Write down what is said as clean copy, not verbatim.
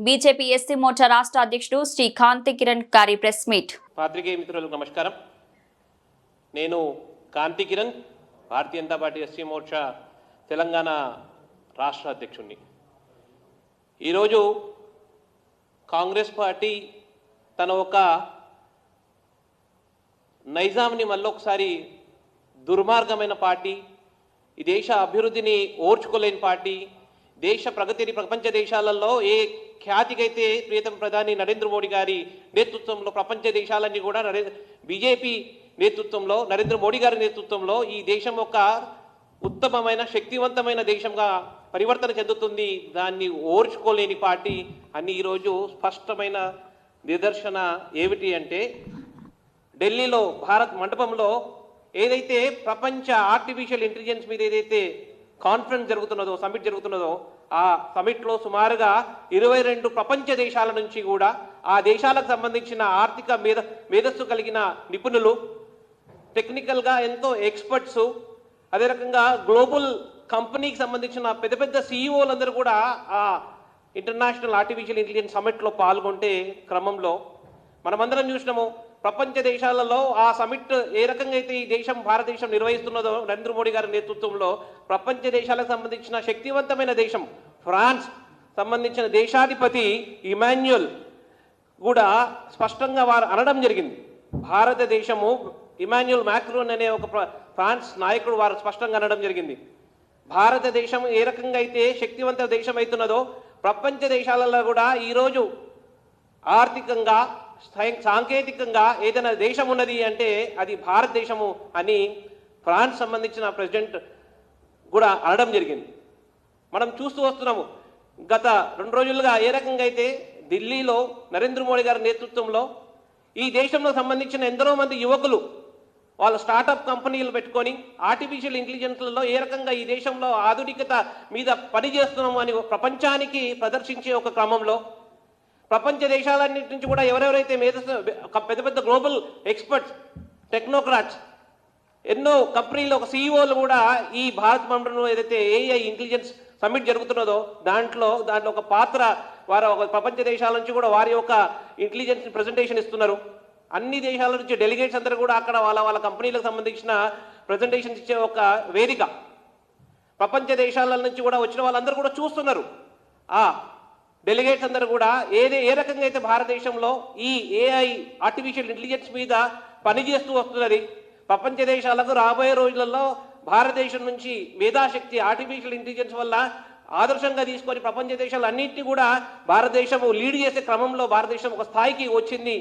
BJP SC Morcha రాష్ట్ర అధ్యక్షుడు శ్రీ కాంతి కిరణ్ గారి ప్రెస్ మీట్. పాత్రికేయ మిత్రులకు నమస్కారం. నేను కాంతి కిరణ్, భారతీయ జనతా పార్టీ ఎస్సీ మోర్చా తెలంగాణ రాష్ట్ర అధ్యక్షుడిని. ఈరోజు కాంగ్రెస్ పార్టీ తన ఒక నైజాంని మళ్ళొకసారి దుర్మార్గమైన పార్టీ, ఈ దేశ అభివృద్ధిని ఓర్చుకోలేని పార్టీ, దేశ ప్రగతిని ప్రపంచ దేశాలలో ఏ ఖ్యాతికైతే ప్రియతమ ప్రధాని నరేంద్ర మోడీ గారి నేతృత్వంలో ప్రపంచ దేశాలన్నీ కూడా బీజేపీ నేతృత్వంలో నరేంద్ర మోడీ గారి నేతృత్వంలో ఈ దేశం ఒక ఉత్తమమైన శక్తివంతమైన దేశంగా పరివర్తన చెందుతుంది. దాన్ని ఓర్చుకోలేని పార్టీ అని ఈరోజు స్పష్టమైన నిదర్శన ఏమిటి అంటే, ఢిల్లీలో భారత్ మండపంలో ఏదైతే ప్రపంచ ఆర్టిఫిషియల్ ఇంటెలిజెన్స్ మీద ఏదైతే కాన్ఫరెన్స్ జరుగుతున్నదో, సమిట్ జరుగుతున్నదో, ఆ సమిట్లో సుమారుగా 22 ప్రపంచ దేశాల నుంచి కూడా ఆ దేశాలకు సంబంధించిన ఆర్థిక మేధస్సు కలిగిన నిపుణులు, టెక్నికల్గా ఎంతో ఎక్స్పర్ట్స్, అదే రకంగా గ్లోబల్ కంపెనీకి సంబంధించిన పెద్ద పెద్ద సీఈఓలందరూ కూడా ఆ ఇంటర్నేషనల్ ఆర్టిఫిషియల్ ఇంటెలిజెన్స్ సమిట్లో పాల్గొంటే క్రమంలో మనమందరం చూసినాము. ప్రపంచ దేశాలలో ఆ సమిట్ ఏ రకంగా అయితే ఈ దేశం భారతదేశం నిర్వహిస్తున్నదో నరేంద్ర మోడీ గారి నేతృత్వంలో ప్రపంచ దేశాలకు సంబంధించిన శక్తివంతమైన దేశం ఫ్రాన్స్ సంబంధించిన దేశాధిపతి ఇమాన్యుయల్ కూడా స్పష్టంగా వారు అనడం జరిగింది. భారతదేశము ఇమాన్యుయల్ మ్యాక్రోన్ అనే ఒక ఫ్రాన్స్ నాయకుడు వారు స్పష్టంగా అనడం జరిగింది. భారతదేశం ఏ రకంగా అయితే శక్తివంత దేశం అవుతున్నదో ప్రపంచ దేశాలలో కూడా ఈరోజు ఆర్థికంగా సాంకేతికంగా ఏదైనా దేశం ఉన్నది అంటే అది భారతదేశము అని ఫ్రాన్స్ సంబంధించిన ప్రెసిడెంట్ కూడా అనడం జరిగింది. మనం చూస్తూ వస్తున్నాము. గత 2 రోజులుగా ఏ రకంగా అయితే ఢిల్లీలో నరేంద్ర మోడీ గారి నేతృత్వంలో ఈ దేశంలో సంబంధించిన ఎందరో మంది యువకులు వాళ్ళ స్టార్టప్ కంపెనీలు పెట్టుకొని ఆర్టిఫిషియల్ ఇంటెలిజెన్స్లలో ఏ రకంగా ఈ దేశంలో ఆధునికత మీద పనిచేస్తున్నాము అని ప్రపంచానికి ప్రదర్శించే ఒక క్రమంలో ప్రపంచ దేశాలన్నింటి నుంచి కూడా ఎవరెవరైతే పెద్ద పెద్ద గ్లోబల్ ఎక్స్పర్ట్స్, టెక్నోక్రాట్స్, ఎన్నో కంపెనీలు ఒక సీఈఓలు కూడా ఈ భారత్ మండలంలో ఏదైతే ఏఐ ఇంటెలిజెన్స్ సమిట్ జరుగుతున్నదో దాంట్లో ఒక పాత్ర వారు ఒక ప్రపంచ దేశాల నుంచి కూడా వారి యొక్క ఇంటెలిజెన్స్ ప్రజెంటేషన్ ఇస్తున్నారు. అన్ని దేశాల నుంచి డెలిగేట్స్ అందరూ కూడా అక్కడ వాళ్ళ కంపెనీలకు సంబంధించిన ప్రజెంటేషన్ ఇచ్చే ఒక వేదిక. ప్రపంచ దేశాల నుంచి కూడా వచ్చిన వాళ్ళందరూ కూడా చూస్తున్నారు. ఆ డెలిగేట్స్ అందరూ కూడా ఏ రకంగా అయితే భారతదేశంలో ఈ ఏఐ ఆర్టిఫిషియల్ ఇంటెలిజెన్స్ మీద పనిచేస్తూ వస్తున్నది, ప్రపంచ దేశాలకు రాబోయే రోజులలో భారతదేశం నుంచి మేధాశక్తి ఆర్టిఫిషియల్ ఇంటెలిజెన్స్ వల్ల ఆదర్శంగా తీసుకొని ప్రపంచ దేశాలు అన్నింటినీ కూడా భారతదేశం లీడ్ చేసే క్రమంలో భారతదేశం ఒక స్థాయికి వచ్చింది.